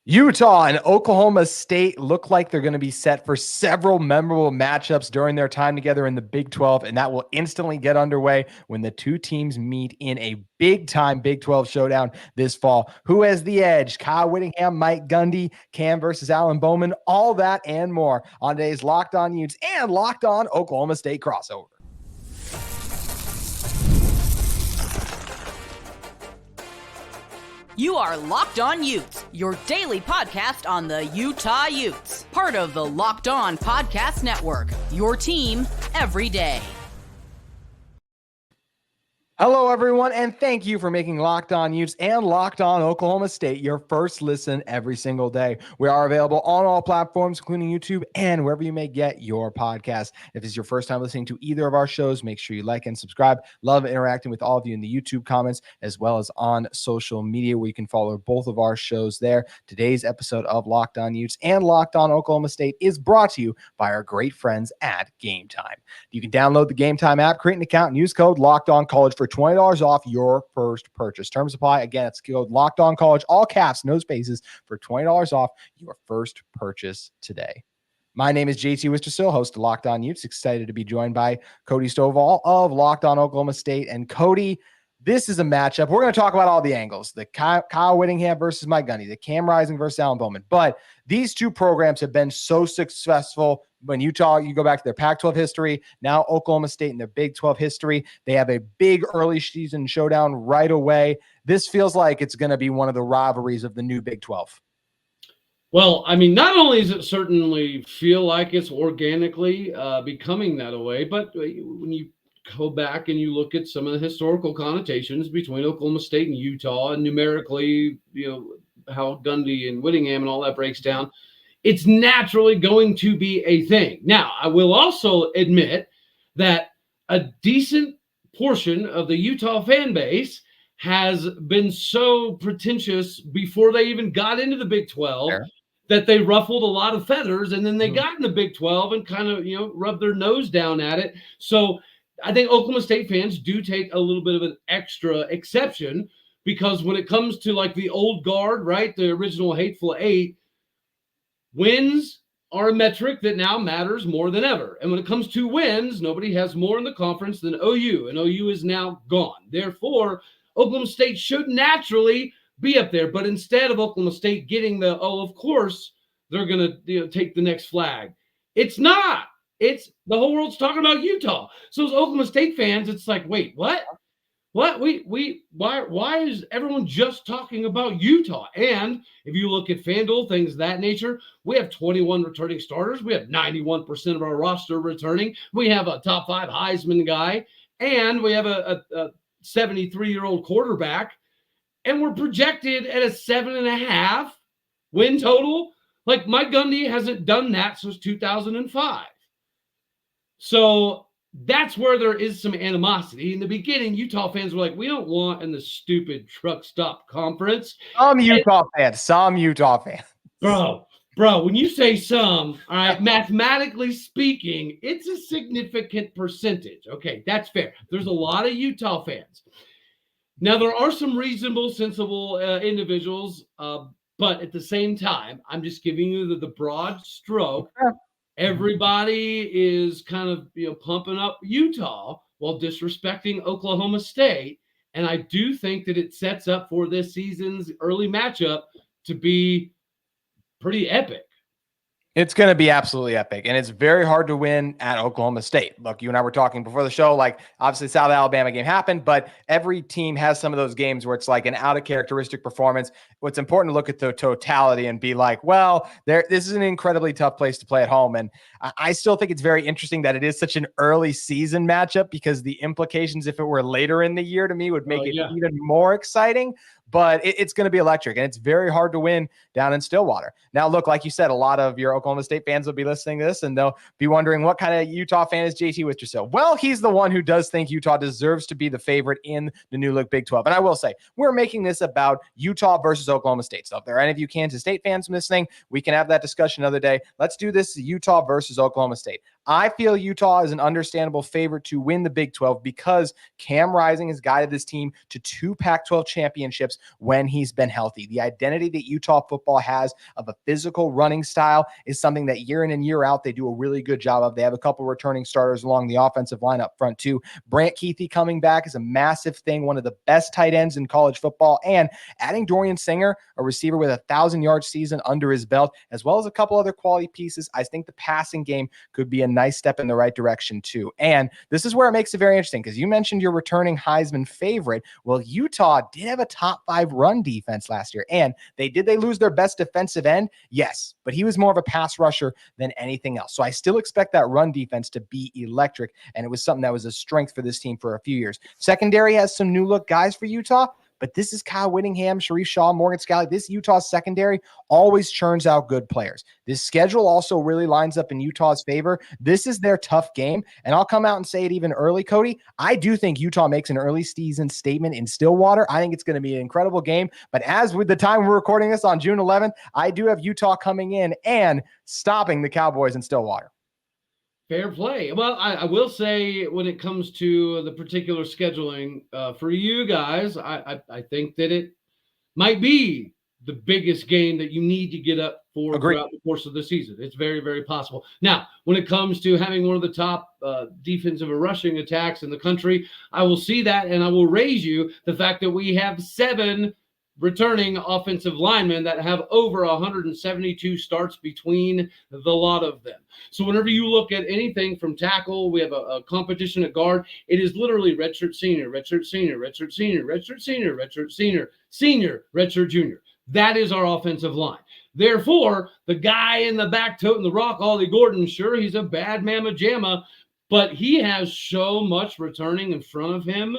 Utah and Oklahoma State look like they're going to be set for several memorable matchups during their time together in the Big 12, and that will instantly get underway when the two teams meet in a big-time Big 12 showdown this fall. Who has the edge? Kyle Whittingham, Mike Gundy, Cam versus Alan Bowman, all that and more on today's Locked On Utes and Locked On Oklahoma State crossover. You are Locked On Utes, your daily podcast on the Utah Utes. Part of the Locked On Podcast Network, your team every day. Hello, everyone, and thank you for making Locked On Utes and Locked On Oklahoma State your first listen every single day. We are available on all platforms, including YouTube and wherever you may get your podcast. If it's your first time listening to either of our shows, make sure you like and subscribe. Love interacting with all of you in the YouTube comments, as well as on social media, where you can follow both of our shows there. Today's episode of Locked On Utes and Locked On Oklahoma State is brought to you by our great friends at Gametime. You can download the Gametime app, create an account, and use code LOCKEDONCollege for $20 off your first purchase. Terms apply. Again, it's code Locked On College, all caps, no spaces, for $20 off your first purchase today. My name is JT Wistricll, host of Locked On Utes. Excited to be joined by Cody Stovall of Locked On Oklahoma State. And Cody, this is a matchup. We're going to talk about all the angles, the Kyle Whittingham versus Mike Gundy, the Cam Rising versus Alan Bowman. But these two programs have been so successful. When Utah, you go back to their Pac-12 history, now Oklahoma State in their Big 12 history, they have a big early season showdown right away. This feels like it's going to be one of the rivalries of the new Big 12. Well, I mean, not only does it certainly feel like it's organically becoming that way, but when you go back and you look at some of the historical connotations between Oklahoma State and Utah, and numerically, how Gundy and Whittingham and all that breaks down, it's naturally going to be a thing. Now, I will also admit that a decent portion of the Utah fan base has been so pretentious before they even got into the Big 12 that they ruffled a lot of feathers, and then they got in the Big 12 and kind of, rubbed their nose down at it. So I think Oklahoma State fans do take a little bit of an extra exception, because when it comes to like the old guard, right, the original Hateful Eight, wins are a metric that now matters more than ever. And when it comes to wins, nobody has more in the conference than OU, and OU is now gone. Therefore, Oklahoma State should naturally be up there. But instead of Oklahoma State getting the, of course, they're going to take the next flag, it's not. It's the whole world's talking about Utah. So as Oklahoma State fans, it's like, wait, what? What why is everyone just talking about Utah? And if you look at FanDuel, things of that nature, we have 21 returning starters. We have 91% of our roster returning. We have a top 5 Heisman guy, and we have a 73-year-old quarterback, and we're projected at a 7.5 win total. Like, Mike Gundy hasn't done that since 2005. So that's where there is some animosity. In the beginning, Utah fans were like, we don't want in the stupid truck stop conference. Some Utah fans. Bro, when you say some, all right, mathematically speaking, it's a significant percentage. Okay, that's fair. There's a lot of Utah fans. Now, there are some reasonable, sensible individuals, but at the same time, I'm just giving you the broad stroke. Everybody is kind of pumping up Utah while disrespecting Oklahoma State. And I do think that it sets up for this season's early matchup to be pretty epic. It's going to be absolutely epic, and it's very hard to win at Oklahoma State. Look, you and I were talking before the show, like, obviously South Alabama game happened, but every team has some of those games where it's like an out-of-characteristic performance. What's important to look at the totality and be like, well, this is an incredibly tough place to play at home, and I still think it's very interesting that it is such an early season matchup, because the implications, if it were later in the year, to me would make it even more exciting. But it's going to be electric, and it's very hard to win down in Stillwater. Now, look, like you said, a lot of your Oklahoma State fans will be listening to this, and they'll be wondering, what kind of Utah fan is JT Wistricll? Well, he's the one who does think Utah deserves to be the favorite in the new look Big 12. And I will say, we're making this about Utah versus Oklahoma State. So if there are any of you Kansas State fans listening, we can have that discussion another day. Let's do this Utah versus Oklahoma State. I feel Utah is an understandable favorite to win the Big 12 because Cam Rising has guided this team to 2 Pac-12 championships when he's been healthy. The identity that Utah football has of a physical running style is something that year in and year out, they do a really good job of. They have a couple returning starters along the offensive line up front too. Brant Kuithe coming back is a massive thing, one of the best tight ends in college football, and adding Dorian Singer, a receiver with a 1,000-yard season under his belt, as well as a couple other quality pieces. I think the passing game could be a nice step in the right direction too. And this is where it makes it very interesting because you mentioned your returning Heisman favorite. Well, Utah did have a top 5 run defense last year, and they lose their best defensive end? Yes, but he was more of a pass rusher than anything else. So I still expect that run defense to be electric, and it was something that was a strength for this team for a few years. Secondary has some new look guys for Utah, but this is Kyle Whittingham, Sharif Shaw, Morgan Scalley. This Utah secondary always churns out good players. This schedule also really lines up in Utah's favor. This is their tough game, and I'll come out and say it even early, Cody. I do think Utah makes an early season statement in Stillwater. I think it's going to be an incredible game, but as with the time we're recording this on June 11th, I do have Utah coming in and stopping the Cowboys in Stillwater. Fair play. Well, I will say when it comes to the particular scheduling for you guys, I think that it might be the biggest game that you need to get up for throughout the course of the season. It's very, very possible. Now, when it comes to having one of the top defensive or rushing attacks in the country, I will see that, and I will raise you the fact that we have 7 returning offensive linemen that have over 172 starts between the lot of them. So whenever you look at anything from tackle, we have a competition at guard. It is literally redshirt senior, redshirt senior, redshirt senior, redshirt senior, redshirt senior, senior, redshirt junior. That is our offensive line. Therefore, the guy in the back toting the rock, Ollie Gordon, sure, he's a bad mamma jamma, but he has so much returning in front of him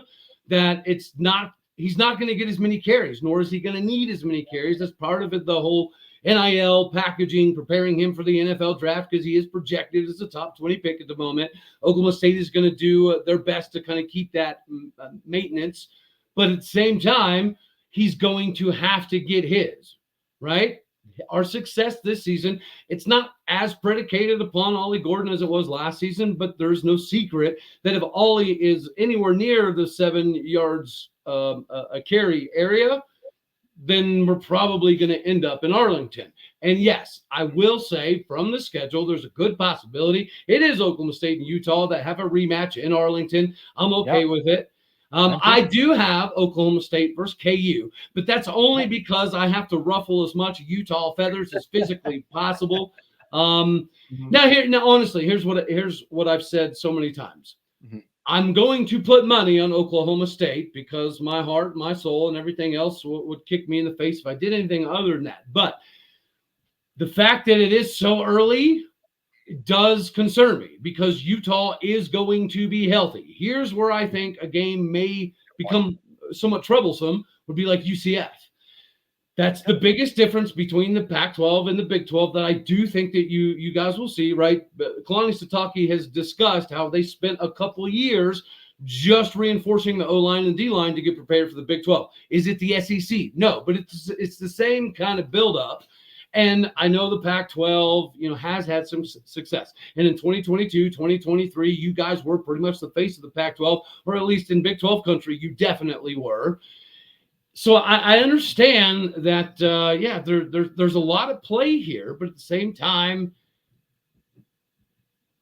that he's not going to get as many carries, nor is he going to need as many carries. That's part of it, the whole NIL packaging, preparing him for the NFL draft because he is projected as a top 20 pick at the moment. Oklahoma State is going to do their best to kind of keep that maintenance. But at the same time, he's going to have to get his, right? Our success this season, it's not as predicated upon Ollie Gordon as it was last season, but there's no secret that if Ollie is anywhere near the 7 yards a carry area, then we're probably going to end up in Arlington. And yes, I will say from the schedule, there's a good possibility. It is Oklahoma State and Utah that have a rematch in Arlington. I'm okay with it. I do have Oklahoma State versus KU, but that's only because I have to ruffle as much Utah feathers as physically possible. Now, honestly, here's what I've said so many times. I'm going to put money on Oklahoma State because my heart, my soul, and everything else would kick me in the face if I did anything other than that. But the fact that it is so early does concern me because Utah is going to be healthy. Here's where I think a game may become somewhat troublesome would be like UCF. That's the biggest difference between the Pac-12 and the Big 12 that I do think that you guys will see, right? Kalani Sitake has discussed how they spent a couple of years just reinforcing the O-line and D-line to get prepared for the Big 12. Is it the SEC? No, but it's the same kind of buildup. And I know the Pac-12, has had some success. And in 2022, 2023, you guys were pretty much the face of the Pac-12, or at least in Big 12 country, you definitely were. So I understand that, there's a lot of play here, but at the same time,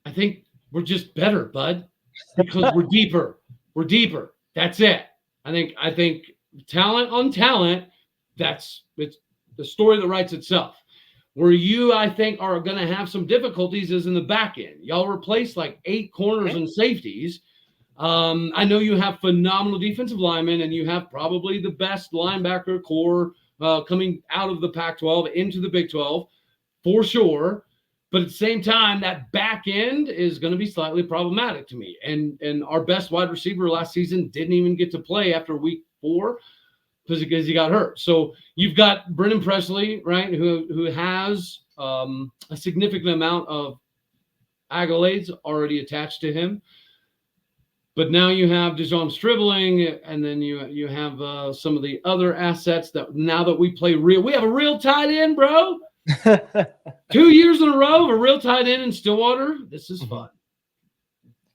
I think we're just better, bud, because we're deeper. We're deeper. That's it. I think talent on talent, it's the story that writes itself. Where you, I think, are going to have some difficulties is in the back end. Y'all replaced like 8 corners and safeties. I know you have phenomenal defensive linemen, and you have probably the best linebacker core coming out of the Pac-12 into the Big 12, for sure. But at the same time, that back end is going to be slightly problematic to me. And our best wide receiver last season didn't even get to play after week 4 because he got hurt. So you've got Brennan Presley, right, who has a significant amount of accolades already attached to him. But now you have DeJon Stribling, and then you have some of the other assets that now that we have a real tight end, bro. 2 years in a row of a real tight end in Stillwater. This is fun.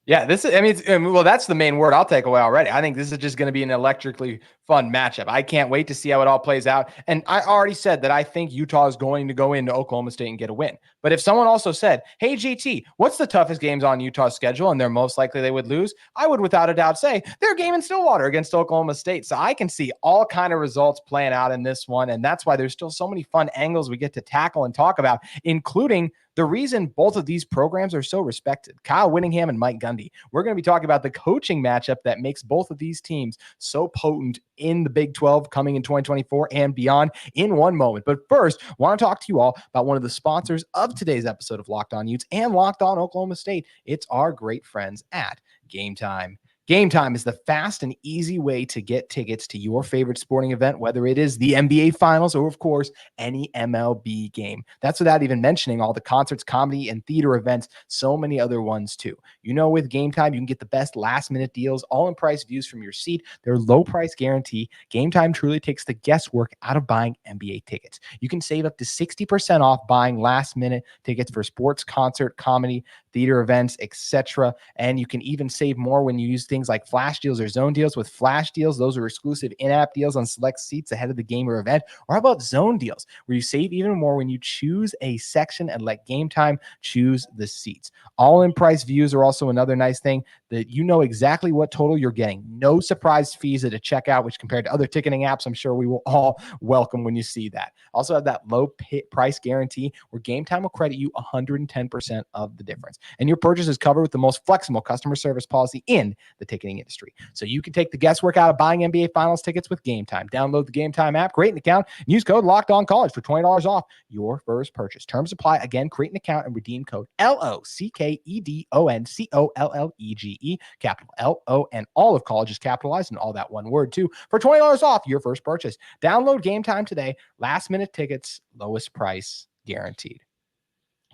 Yeah, this is, I mean, well, that's the main word I'll take away already. I think this is just going to be an electrically fun matchup. I can't wait to see how it all plays out. And I already said that I think Utah is going to go into Oklahoma State and get a win. But if someone also said, hey, GT, what's the toughest games on Utah's schedule? And they're most likely they would lose. I would without a doubt say their game in Stillwater against Oklahoma State. So I can see all kind of results playing out in this one. And that's why there's still so many fun angles we get to tackle and talk about, including the reason both of these programs are so respected. Kyle Whittingham and Mike Gundy. We're going to be talking about the coaching matchup that makes both of these teams so potent in the Big 12 coming in 2024 and beyond in one moment. But first, I want to talk to you all about one of the sponsors of today's episode of Locked On Utes and Locked On Oklahoma State. It's our great friends at Gametime. Gametime is the fast and easy way to get tickets to your favorite sporting event, whether it is the NBA Finals or, of course, any MLB game. That's without even mentioning all the concerts, comedy, and theater events, so many other ones too. You know, with Gametime, you can get the best last-minute deals, all-in-price views from your seat, their low-price guarantee. Gametime truly takes the guesswork out of buying NBA tickets. You can save up to 60% off buying last-minute tickets for sports, concert, comedy, theater events, etc. And you can even save more when you use things like flash deals or zone deals. With flash deals, those are exclusive in-app deals on select seats ahead of the game or event. Or how about zone deals, where you save even more when you choose a section and let Gametime choose the seats. All-in price views are also another nice thing, that you know exactly what total you're getting. No surprise fees at a checkout, which compared to other ticketing apps, I'm sure we will all welcome when you see that. Also have that low price guarantee where Gametime will credit you 110% of the difference. And your purchase is covered with the most flexible customer service policy in the ticketing industry. So you can take the guesswork out of buying NBA Finals tickets with Gametime. Download the Gametime app, create an account, and use code LOCKEDONCollege for $20 off your first purchase. Terms apply. Again, create an account and redeem code LOCKEDONCOLLEGE, capital LO, and all of college is capitalized and all that one word too, for $20 off your first purchase. Download Gametime today. Last minute tickets, lowest price guaranteed.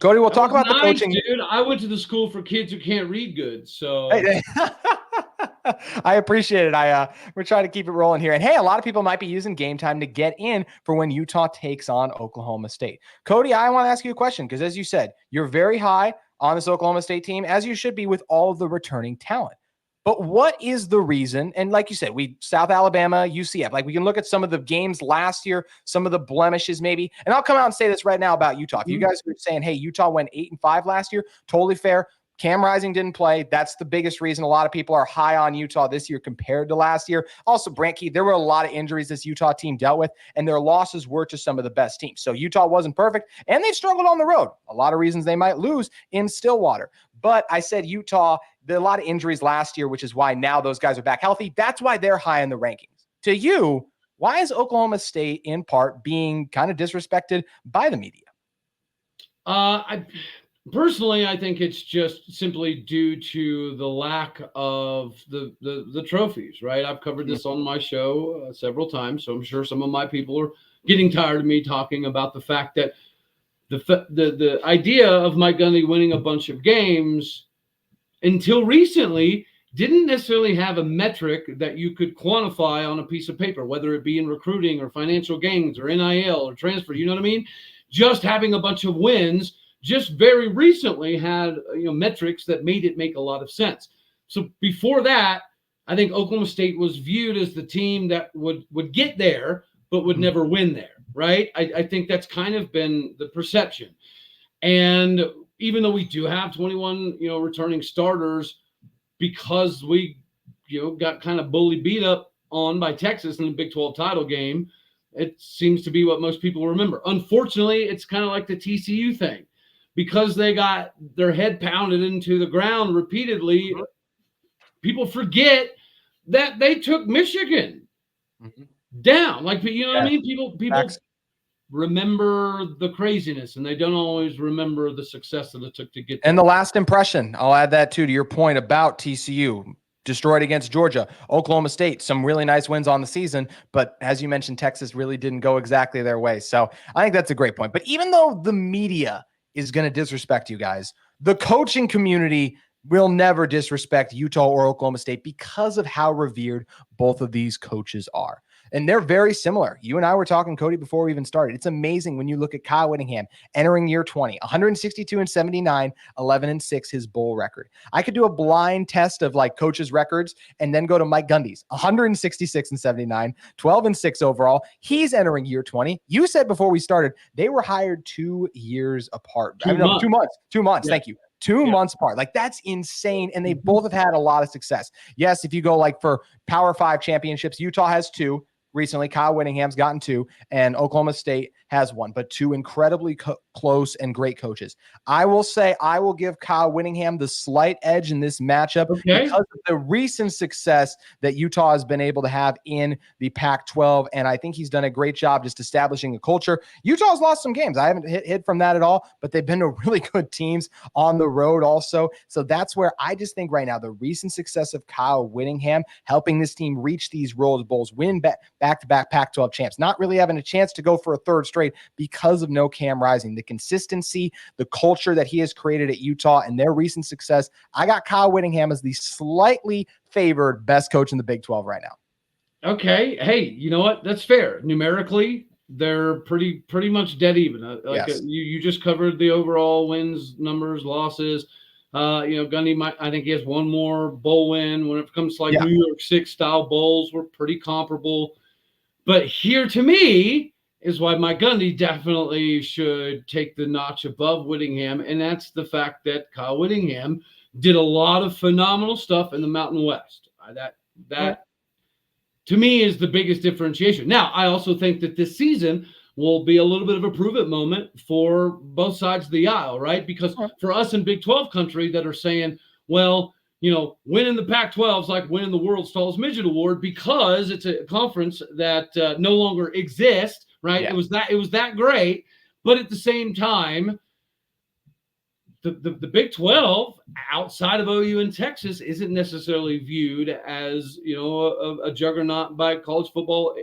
Cody, we'll talk about the coaching. Dude, I went to the school for kids who can't read good, so I appreciate it. We're trying to keep it rolling here. And hey, a lot of people might be using Gametime to get in for when Utah takes on Oklahoma State. Cody, I want to ask you a question, because as you said, you're very high on this Oklahoma State team, as you should be with all of the returning talent. But what is the reason? And like you said, South Alabama, UCF, like we can look at some of the games last year, some of the blemishes maybe. And I'll come out and say this right now about Utah. If you guys are saying, hey, Utah went 8-5 last year, totally fair. Cam Rising didn't play. That's the biggest reason a lot of people are high on Utah this year compared to last year. Also, Brant Key, there were a lot of injuries this Utah team dealt with, and their losses were to some of the best teams. So Utah wasn't perfect, and they struggled on the road. A lot of reasons they might lose in Stillwater. But I said Utah, there are a lot of injuries last year, which is why now those guys are back healthy. That's why they're high in the rankings. To you, why is Oklahoma State in part being kind of disrespected by the media? Personally, I think it's just simply due to the lack of the trophies, right? I've covered this on my show several times, so I'm sure some of my people are getting tired of me talking about the fact that the idea of Mike Gundy winning a bunch of games until recently didn't necessarily have a metric that you could quantify on a piece of paper, whether it be in recruiting or financial gains or NIL or transfer, you know what I mean? Just having a bunch of wins just very recently had metrics that made it make a lot of sense. So before that, I think Oklahoma State was viewed as the team that would get there, but would never win there, right? I think that's kind of been the perception. And even though we do have 21, returning starters, because we, got kind of bully beat up on by Texas in the Big 12 title game, it seems to be what most people remember. Unfortunately, it's kind of like the TCU thing. Because they got their head pounded into the ground repeatedly, people forget that they took Michigan down. Like, what I mean? People remember the craziness, and they don't always remember the success that it took to get there. And the last impression, I'll add that too, to your point about TCU. Destroyed against Georgia, Oklahoma State, some really nice wins on the season. But as you mentioned, Texas really didn't go exactly their way. So I think that's a great point. But even though the media is going to disrespect you guys, the coaching community will never disrespect Utah or Oklahoma State because of how revered both of these coaches are. And they're very similar. You and I were talking, Cody, before we even started. It's amazing when you look at Kyle Whittingham entering year 20, 162-79, 11-6, his bowl record. I could do a blind test of like coaches' records and then go to Mike Gundy's 166-79, 12-6 overall. He's entering year 20. You said before we started, they were hired 2 years apart. 2 months. 2 months. Yeah. Thank you. 2 months apart. Like, that's insane. And they both have had a lot of success. Yes, if you go like for Power 5 championships, Utah has 2. Recently, Kyle Whittingham's gotten 2, and Oklahoma State has 1, but 2 incredibly close and great coaches. I will say I will give Kyle Whittingham the slight edge in this matchup because of the recent success that Utah has been able to have in the Pac-12, and I think he's done a great job just establishing a culture. Utah's lost some games. I haven't hid from that at all, but they've been to really good teams on the road also. So that's where I just think right now the recent success of Kyle Whittingham helping this team reach these Rose Bowls, win back-to-back Pac-12 champs, not really having a chance to go for a third straight because of no Cam Rising. The consistency, the culture that he has created at Utah, and their recent success, I got Kyle Whittingham as the slightly favored best coach in the Big 12 right now. Okay. Hey, you know what? That's fair. Numerically, they're pretty much dead even. You just covered the overall wins, numbers, losses. Gundy I think he has one more bowl win. When it comes to New York Six style bowls, we're pretty comparable. But here to me is why my Gundy definitely should take the notch above Whittingham, and that's the fact that Kyle Whittingham did a lot of phenomenal stuff in the Mountain West. That to me is the biggest differentiation. Now, I also think that this season will be a little bit of a prove-it moment for both sides of the aisle, right? Because for us in Big 12 country that are saying, well, winning the Pac-12 is like winning the World's Tallest Midget Award because it's a conference that no longer exists, right? Yeah. It was that great, but at the same time, the Big 12 outside of OU and Texas isn't necessarily viewed as a juggernaut by college football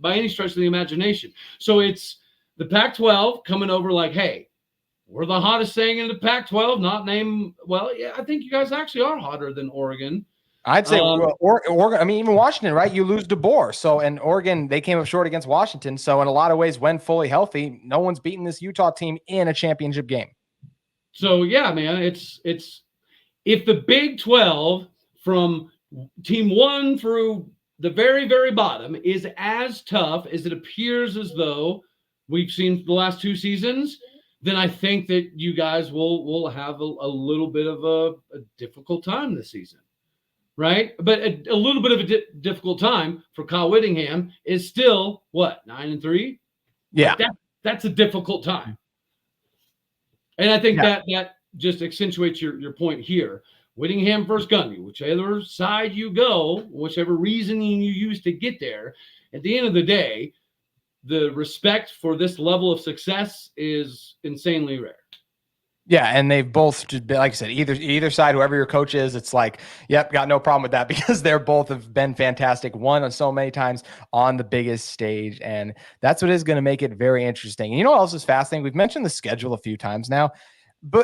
by any stretch of the imagination. So it's the Pac-12 coming over like, hey, we're the hottest thing in the Pac-12, not name. Well, yeah, I think you guys actually are hotter than Oregon. I'd say Oregon. I mean, even Washington, right? You lose DeBoer. So, and Oregon, they came up short against Washington. So, in a lot of ways, when fully healthy, no one's beaten this Utah team in a championship game. So, yeah, man, it's if the Big 12 from team 1 through the very, very bottom is as tough as it appears as though we've seen the last 2 seasons, then I think that you guys will have a little bit of a difficult time this season, right? But a little bit of a difficult time for Kyle Whittingham is still, 9-3? Yeah. That's a difficult time. And I think that just accentuates your point here. Whittingham versus Gundy, whichever side you go, whichever reasoning you use to get there, at the end of the day, the respect for this level of success is insanely rare. Yeah, and they've both, just been, like I said, either side, whoever your coach is, it's like, yep, got no problem with that because they're both have been fantastic, won so many times on the biggest stage, and that's what is going to make it very interesting. And you know what else is fascinating? We've mentioned the schedule a few times now,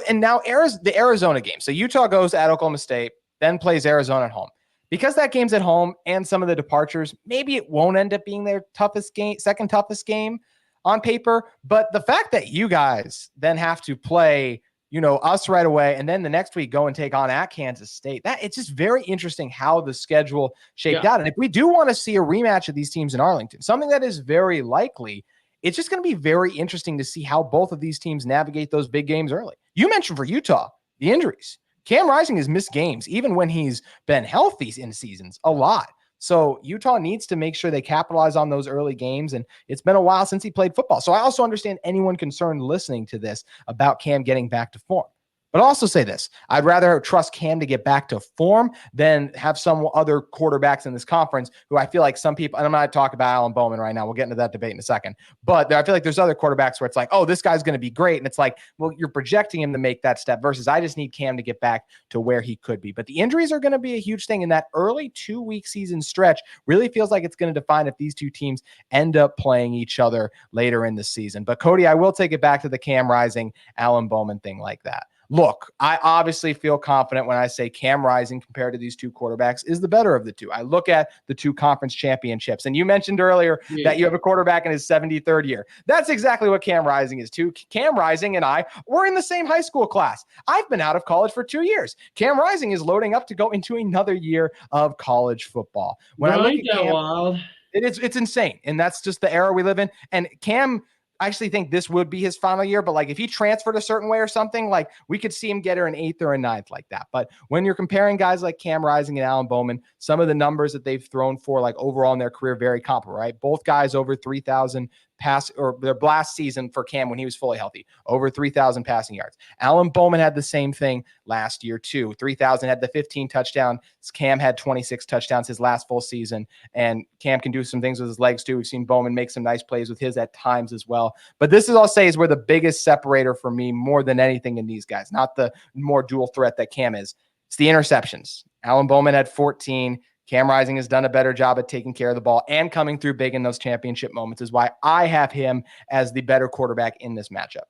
and now the Arizona game. So Utah goes at Oklahoma State, then plays Arizona at home. Because that game's at home and some of the departures, maybe it won't end up being their toughest game, second toughest game on paper. But the fact that you guys then have to play, us right away, and then the next week go and take on at Kansas State, it's just very interesting how the schedule shaped out. And if we do want to see a rematch of these teams in Arlington, something that is very likely, it's just going to be very interesting to see how both of these teams navigate those big games early. You mentioned for Utah, the injuries. Cam Rising has missed games, even when he's been healthy in seasons, a lot. So Utah needs to make sure they capitalize on those early games, and it's been a while since he played football. So I also understand anyone concerned listening to this about Cam getting back to form. But I'll also say this. I'd rather trust Cam to get back to form than have some other quarterbacks in this conference who I feel like some people, and I'm not talking about Alan Bowman right now. We'll get into that debate in a second. But I feel like there's other quarterbacks where it's like, oh, this guy's going to be great. And it's like, well, you're projecting him to make that step versus I just need Cam to get back to where he could be. But the injuries are going to be a huge thing. In that early 2-week season stretch really feels like it's going to define if these two teams end up playing each other later in the season. But Cody, I will take it back to the Cam Rising, Alan Bowman thing like that. look, I obviously feel confident when I say Cam Rising compared to these two quarterbacks is the better of the two. I look at the two conference championships, and you mentioned earlier that you have a quarterback in his 73rd year. That's exactly what Cam Rising is too. Cam Rising and I were in the same high school class. I've been out of college for 2 years. Cam Rising is loading up to go into another year of college football. When I look at Cam, wild. It's insane. And that's just the era we live in. And Cam, I actually think this would be his final year, but like if he transferred a certain way or something, like we could see him get her an 8th or a 9th like that. But when you're comparing guys like Cam Rising and Alan Bowman, some of the numbers that they've thrown for like overall in their career, very comparable, right? Both guys over 3,000 pass, or their last season for Cam when he was fully healthy, over 3,000 passing yards. Alan Bowman had the same thing last year too. 3,000, had the 15 touchdowns. Cam had 26 touchdowns his last full season, and Cam can do some things with his legs too. We've seen Bowman make some nice plays with his at times as well. But this is, I'll say, is where the biggest separator for me more than anything in these guys, not the more dual threat that Cam is. It's the interceptions. Alan Bowman had 14. Cam Rising has done a better job at taking care of the ball and coming through big in those championship moments, is why I have him as the better quarterback in this matchup.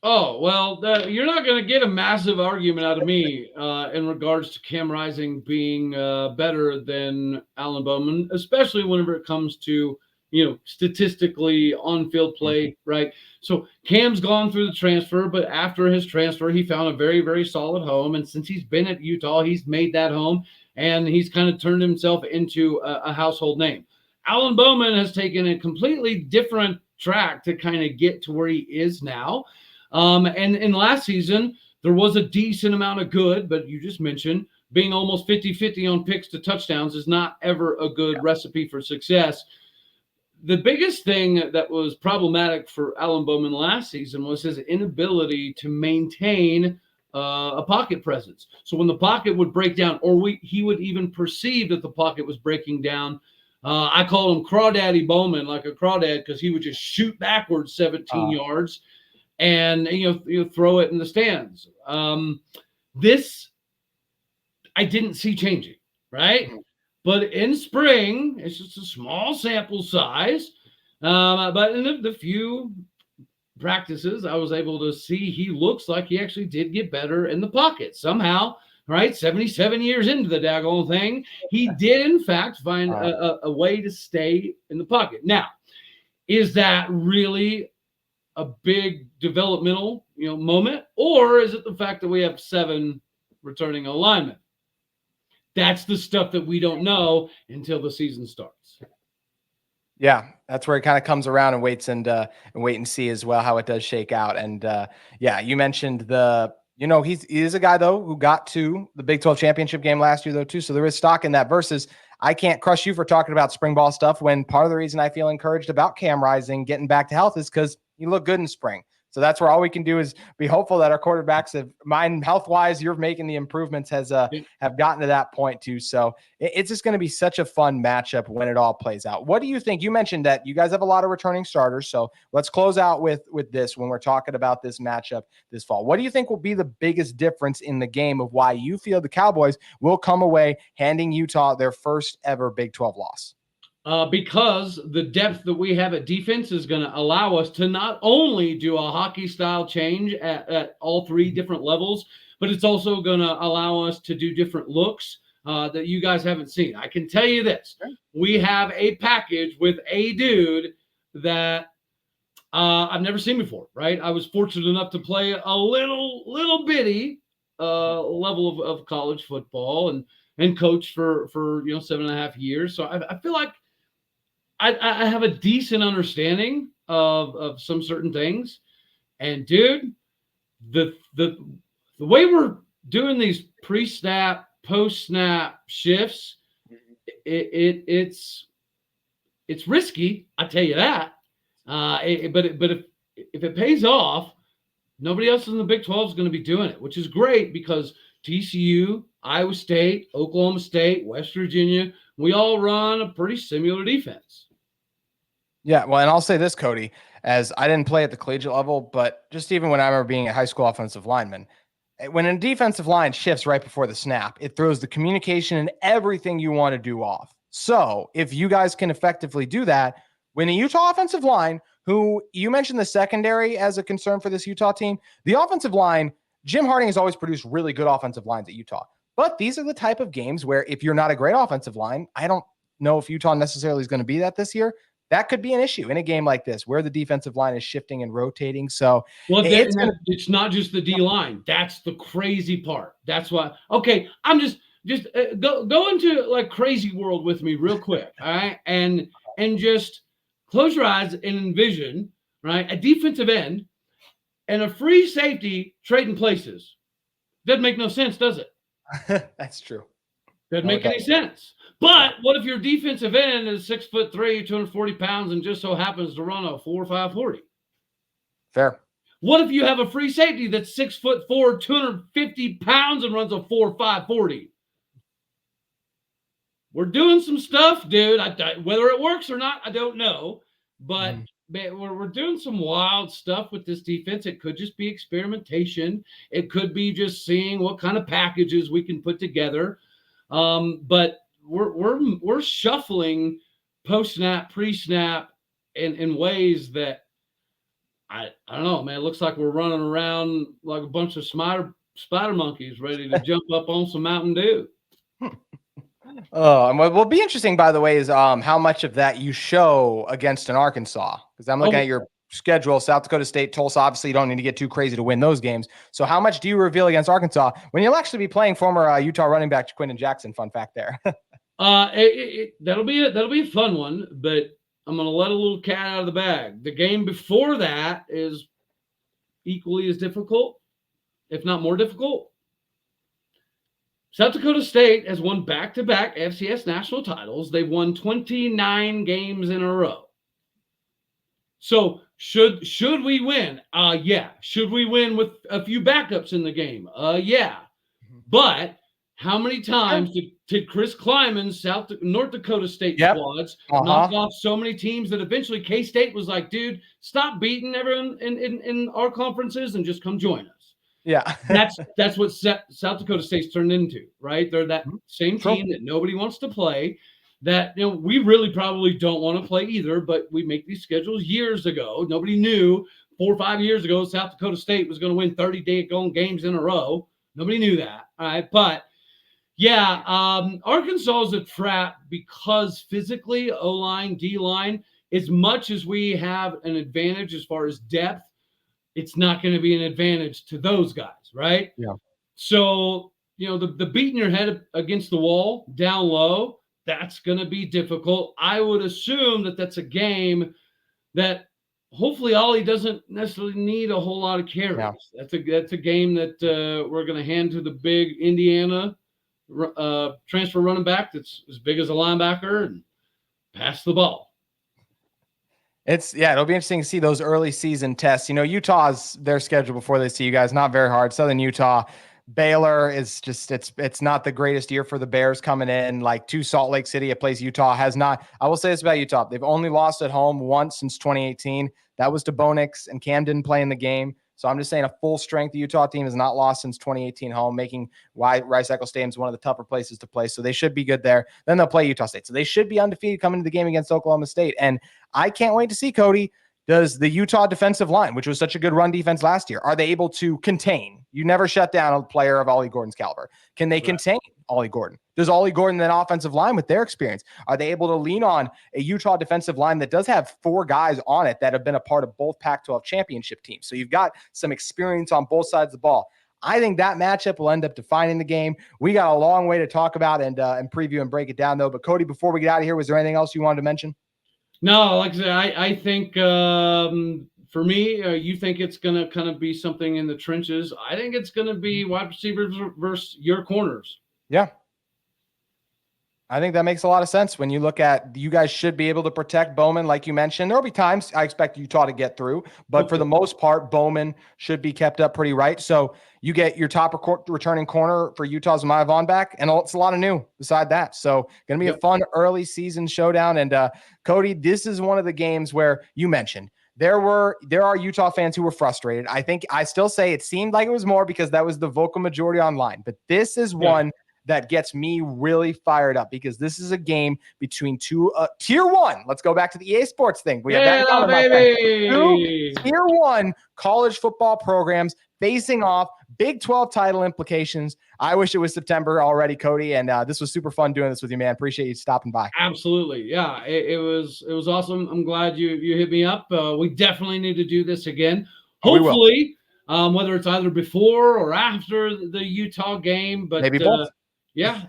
Oh, well, you're not going to get a massive argument out of me in regards to Cam Rising being better than Alan Bowman, especially whenever it comes to, statistically on-field play, right? So Cam's gone through the transfer, but after his transfer, he found a very, very solid home. And since he's been at Utah, he's made that home, and he's kind of turned himself into a household name. Alan Bowman has taken a completely different track to kind of get to where he is now. And in last season, there was a decent amount of good, but you just mentioned being almost 50-50 on picks to touchdowns is not ever a good recipe for success. The biggest thing that was problematic for Alan Bowman last season was his inability to maintain a pocket presence. So when the pocket would break down, or he would even perceive that the pocket was breaking down, I call him Crawdaddy Bowman, like a crawdad, because he would just shoot backwards 17 yards and throw it in the stands. This I didn't see changing, right? But in spring, it's just a small sample size. But in the few practices, I was able to see he looks like he actually did get better in the pocket somehow, right? 77 years into the daggone thing, he did in fact find a way to stay in the pocket. Now, is that really a big developmental, moment, or is it the fact that we have 7 returning linemen? That's the stuff that we don't know until the season starts. Yeah, that's where it kind of comes around and waits and wait and see as well how it does shake out. And you mentioned he is a guy though who got to the Big 12 championship game last year though too. So there is stock in that. Versus, I can't crush you for talking about spring ball stuff when part of the reason I feel encouraged about Cam Rising getting back to health is because he looked good in spring. So that's where all we can do is be hopeful that our quarterbacks have, mine health-wise, you're making the improvements, have gotten to that point too. So it's just going to be such a fun matchup when it all plays out. What do you think? You mentioned that you guys have a lot of returning starters. So let's close out with this when we're talking about this matchup this fall. What do you think will be the biggest difference in the game of why you feel the Cowboys will come away handing Utah their first ever Big 12 loss? Because the depth that we have at defense is going to allow us to not only do a hockey style change at all 3 different levels, but it's also going to allow us to do different looks that you guys haven't seen. I can tell you this. We have a package with a dude that I've never seen before, right? I was fortunate enough to play a little bitty level of college football and coach for 7.5 years. So I feel like I have a decent understanding of some certain things. And dude, the way we're doing these pre-snap, post-snap shifts, it's risky, I tell you that. But if it pays off, nobody else in the Big 12 is going to be doing it, which is great because TCU, Iowa State, Oklahoma State, West Virginia, we all run a pretty similar defense. Yeah, well, and I'll say this, Cody, as I didn't play at the collegiate level, but just even when I remember being a high school offensive lineman, when a defensive line shifts right before the snap, it throws the communication and everything you want to do off. So if you guys can effectively do that, when a Utah offensive line, who you mentioned the secondary as a concern for this Utah team, the offensive line, Jim Harding has always produced really good offensive lines at Utah. But these are the type of games where if you're not a great offensive line, I don't know if Utah necessarily is going to be that this year. That could be an issue in a game like this where the defensive line is shifting and rotating. So it's not just the D line. That's the crazy part. That's why. Okay, I'm just go into like crazy world with me real quick. All right, and just close your eyes and envision, right, a defensive end and a free safety trading places. Doesn't make no sense, does it? That's true. Doesn't make any sense. But what if your defensive end is 6'3", 240 pounds, and just so happens to run a 4.5 40? Fair. What if you have a free safety that's 6'4", 250 pounds, and runs a 4.5 40? We're doing some stuff, dude. Whether it works or not, I don't know. But we're doing some wild stuff with this defense. It could just be experimentation. It could be just seeing what kind of packages we can put together. But we're shuffling post-snap, pre-snap in ways that I don't know, man. It looks like we're running around like a bunch of spider monkeys ready to jump up on some Mountain Dew. And what will be interesting, by the way, is how much of that you show against an Arkansas. Because I'm looking at your schedule, South Dakota State, Tulsa. Obviously, you don't need to get too crazy to win those games. So how much do you reveal against Arkansas when you'll actually be playing former Utah running back Quinton Jackson? Fun fact there. That'll be a fun one, but I'm going to let a little cat out of the bag. The game before that is equally as difficult, if not more difficult. South Dakota State has won back-to-back FCS national titles. They've won 29 games in a row. So should we win? Yeah. Should we win with a few backups in the game? Yeah. But how many times did Chris Kleiman's North Dakota State squads knock off so many teams that eventually K-State was like, dude, stop beating everyone in our conferences and just come join us. Yeah. that's what South Dakota State's turned into, right? They're that same team that nobody wants to play, that we really probably don't want to play either, but we make these schedules years ago. Nobody knew 4 or 5 years ago South Dakota State was going to win 30-day games in a row. Nobody knew that. All right. But yeah, Arkansas is a trap because physically, O-line, D-line, as much as we have an advantage as far as depth, it's not going to be an advantage to those guys, right? Yeah. So, the beating your head against the wall down low, that's going to be difficult. I would assume that that's a game that hopefully Ollie doesn't necessarily need a whole lot of carries. Yeah. That's a game that we're going to hand to the big Indiana transfer running back that's as big as a linebacker and pass the ball. It'll be interesting to see those early season tests. Utah's their schedule before they see you guys, not very hard. Southern Utah, Baylor is just, it's not the greatest year for the Bears coming in, like to Salt Lake City, a place Utah has not. I will say this about Utah. They've only lost at home once since 2018. That was to Bonix, and Cam didn't play in the game. So I'm just saying a full strength Utah team has not lost since 2018 home, making Rice-Eccles Stadium one of the tougher places to play. So they should be good there. Then they'll play Utah State. So they should be undefeated coming to the game against Oklahoma State. And I can't wait to see, Cody, does the Utah defensive line, which was such a good run defense last year, are they able to contain? You never shut down a player of Ollie Gordon's caliber. Can they contain Ollie Gordon? Does Ollie Gordon, that offensive line with their experience, are they able to lean on a Utah defensive line that does have 4 guys on it that have been a part of both Pac-12 championship teams? So you've got some experience on both sides of the ball. I think that matchup will end up defining the game. We got a long way to talk about and preview and break it down, though. But Cody, before we get out of here, was there anything else you wanted to mention? No, like I said, I think for me, you think it's going to kind of be something in the trenches. I think it's going to be wide receivers versus your corners. Yeah. I think that makes a lot of sense when you look at, you guys should be able to protect Bowman, like you mentioned. There'll be times I expect Utah to get through, but for the most part, Bowman should be kept up pretty right. So you get your top returning corner for Utah's Maya Vaughn back, and it's a lot of new beside that. So going to be a fun early season showdown. And Cody, this is one of the games where you mentioned there are Utah fans who were frustrated. I still say it seemed like it was more because that was the vocal majority online, but this is one that gets me really fired up because this is a game between two tier 1. Let's go back to the EA Sports thing. We have that baby. 2 tier 1 college football programs facing off Big 12 title implications. I wish it was September already, Cody. And this was super fun doing this with you, man. Appreciate you stopping by. Absolutely. Yeah, it was awesome. I'm glad you hit me up. We definitely need to do this again. Hopefully, whether it's either before or after the Utah game, but maybe both. Yeah,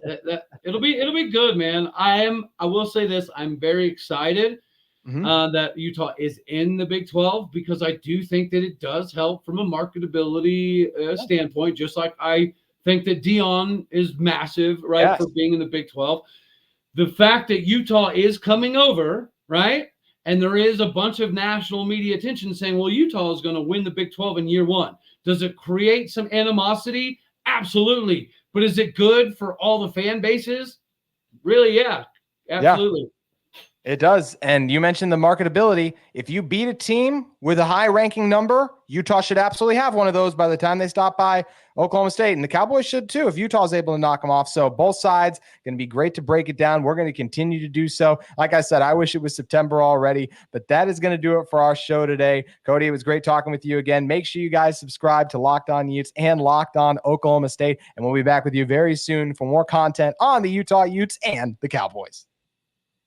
it'll be good, man. I will say this, I'm very excited that Utah is in the Big 12, because I do think that it does help from a marketability standpoint, just like I think that Dion is massive, right, for being in the Big 12. The fact that Utah is coming over, right, and there is a bunch of national media attention saying, well, Utah is going to win the Big 12 in year one. Does it create some animosity? Absolutely. But is it good for all the fan bases? Really, yeah, absolutely. Yeah. It does. And you mentioned the marketability. If you beat a team with a high ranking number, Utah should absolutely have one of those by the time they stop by Oklahoma State. And the Cowboys should too, if Utah is able to knock them off. So both sides going to be great to break it down. We're going to continue to do so. Like I said, I wish it was September already, but that is going to do it for our show today. Cody, it was great talking with you again. Make sure you guys subscribe to Locked On Utes and Locked On Oklahoma State. And we'll be back with you very soon for more content on the Utah Utes and the Cowboys.